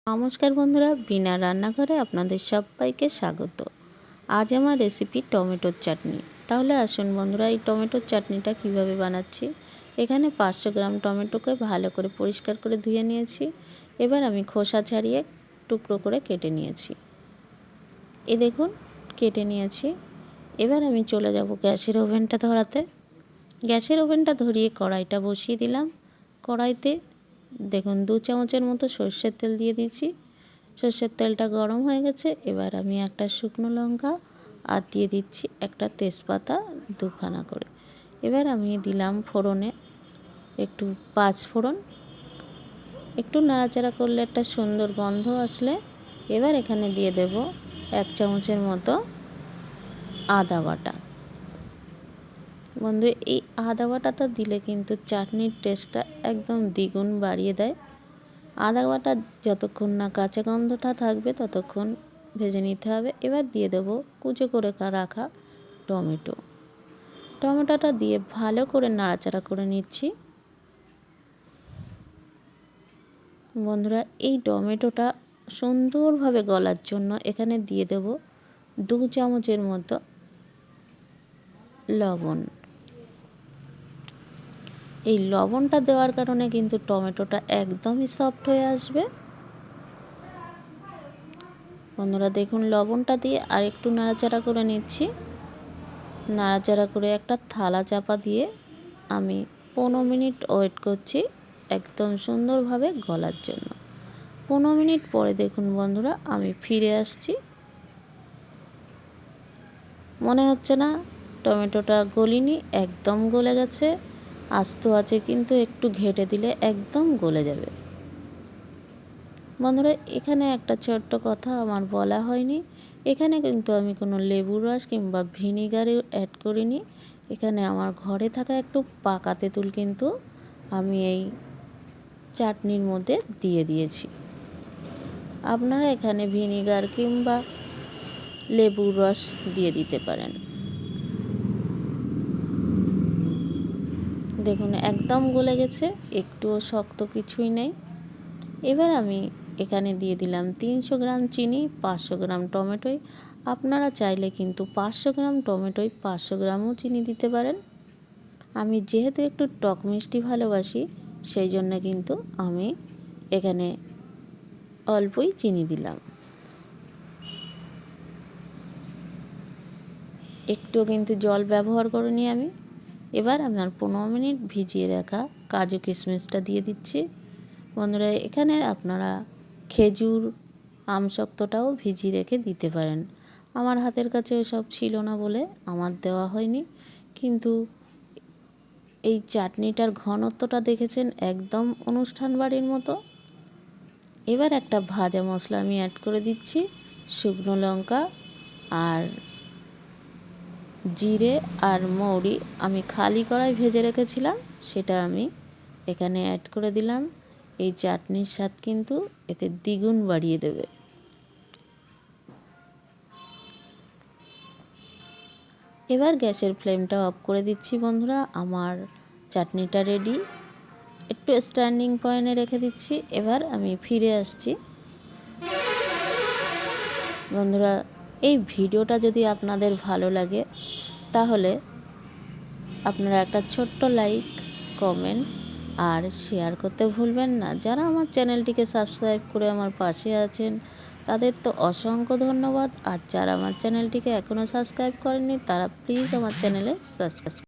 নমস্কার বন্ধুরা, বিনা রান্নাঘরে আপনাদের সবাইকে স্বাগত। আজ আমার রেসিপি টমেটোর চাটনি। তাহলে আসুন বন্ধুরা, এই টমেটোর চাটনিটা কিভাবে বানাচ্ছি। এখানে 500 গ্রাম টমেটোকে ভালো করে পরিষ্কার করে ধুয়ে নিয়েছি। এবার আমি খোসা ছাড়িয়ে টুকরো করে কেটে নিয়েছি। এই দেখুন, কেটে নিয়েছি। এবার আমি চলে যাব গ্যাসের ওভেনটা ধরাতে। গ্যাসের ওভেনটা ধরিয়ে কড়াইটা বসিয়ে দিলাম। কড়াইতে দেখুন 2 চামচের মতো সর্ষের তেল দিয়ে দিয়েছি। সর্ষের তেলটা গরম হয়ে গেছে। এবার আমি একটা শুকনো লঙ্কা আর দিয়ে দিচ্ছি একটা তেজপাতা 2খানা করে। এবার আমি দিলাম ফোড়নে একটু 5 ফোড়ন। একটু নাড়াচাড়া করলে একটা সুন্দর গন্ধ আসলে এবার এখানে দিয়ে দেব 1 চামচের মতো আদা বাটা। বন্ধু, এই আদা বাটাটা দিলে কিন্তু চাটনির টেস্টটা একদম দ্বিগুণ বাড়িয়ে দেয়। আদা বাটা যতক্ষণ না কাঁচা গন্ধটা থাকবে ততক্ষণ ভেজে নিতে হবে। এবার দিয়ে দেবো কুচো করে রাখা টমেটোটা দিয়ে ভালো করে নাড়াচাড়া করে নিচ্ছি। বন্ধুরা, এই টমেটোটা সুন্দরভাবে গলার জন্য এখানে দিয়ে দেব 2 চামচের মতো লবণ। এই লবণটা দেওয়ার কারণে কিন্তু টমেটোটা একদমই সফট হয়ে আসবে। বন্ধুরা দেখুন, লবণটা দিয়ে আর একটু নাড়াচাড়া করে নিচ্ছি। নাড়াচাড়া করে একটা থালা চাপা দিয়ে আমি 15 মিনিট ওয়েট করছি একদম সুন্দরভাবে গলার জন্য। 15 মিনিট পরে দেখুন বন্ধুরা, আমি ফিরে আসছি। মনে হচ্ছে না টমেটোটা গলিনি, একদম গলে গেছে। আস্ত আছে, কিন্তু একটু ঘেটে দিলে একদম গলে যাবে। বন্ধুরা, এখানে একটা ছোট্ট কথা আমার বলা হয়নি। এখানে কিন্তু আমি কোনো লেবুর রস কিংবা ভিনিগারও অ্যাড করিনি। এখানে আমার ঘরে থাকা একটু পাকা তেঁতুল কিন্তু আমি এই চাটনির মধ্যে দিয়ে দিয়েছি। আপনারা এখানে ভিনিগার কিংবা লেবুর রস দিয়ে দিতে পারেন। দেখুন একদম গলে গেছে, একটুও শক্ত কিছুই নেই। এবার আমি এখানে দিয়ে দিলাম 300 গ্রাম চিনি, 500 গ্রাম টমেটোয়। আপনারা চাইলে কিন্তু 500 গ্রাম টমেটোয় 500 গ্রামও চিনি দিতে পারেন। আমি যেহেতু একটু টক মিষ্টি ভালোবাসি, সেই জন্য কিন্তু আমি এখানে অল্পই চিনি দিলাম। একটু কিন্তু জল ব্যবহার করিনি আমি। এবার আমার 15 মিনিট ভিজিয়ে রাখা কাজু কিশমিশটা দিয়ে দিচ্ছি। বন্ধুরা, এখানে আপনারা খেজুর আমসত্ত্বটাও ভিজিয়ে রেখে দিতে পারেন। আমার হাতের কাছে ওসব ছিল না বলে আমার দেওয়া হয়নি। কিন্তু এই চাটনিটার ঘনত্বটা দেখেছেন, একদম অনুষ্ঠান বাড়ির মতো। এবার একটা ভাজা মশলা আমি অ্যাড করে দিচ্ছি। শুকনো লঙ্কা আর জিরে আর মৌরি আমি খালি কড়াই ভেজে রেখেছিলাম, সেটা আমি এখানে অ্যাড করে দিলাম। এই চাটনির স্বাদ কিন্তু এতে দ্বিগুণ বাড়িয়ে দেবে। এবার গ্যাসের ফ্লেমটা অফ করে দিচ্ছি। বন্ধুরা, আমার চাটনিটা রেডি। একটু স্ট্যান্ডিং পয়েন্টে রেখে দিচ্ছি। এবার আমি ফিরে আসছি। বন্ধুরা, এই ভিডিওটা যদি আপনাদের ভালো লাগে তাহলে আপনারা একটা ছোট্ট লাইক, কমেন্ট আর শেয়ার করতে ভুলবেন না। যারা আমার চ্যানেলটিকে সাবস্ক্রাইব করে আমার পাশে আছেন তাদের তো অসংখ্য ধন্যবাদ। আর যারা আমার চ্যানেলটিকে এখনও সাবস্ক্রাইব করেননি তারা প্লিজ আমার চ্যানেলে সাবস্ক্রাইব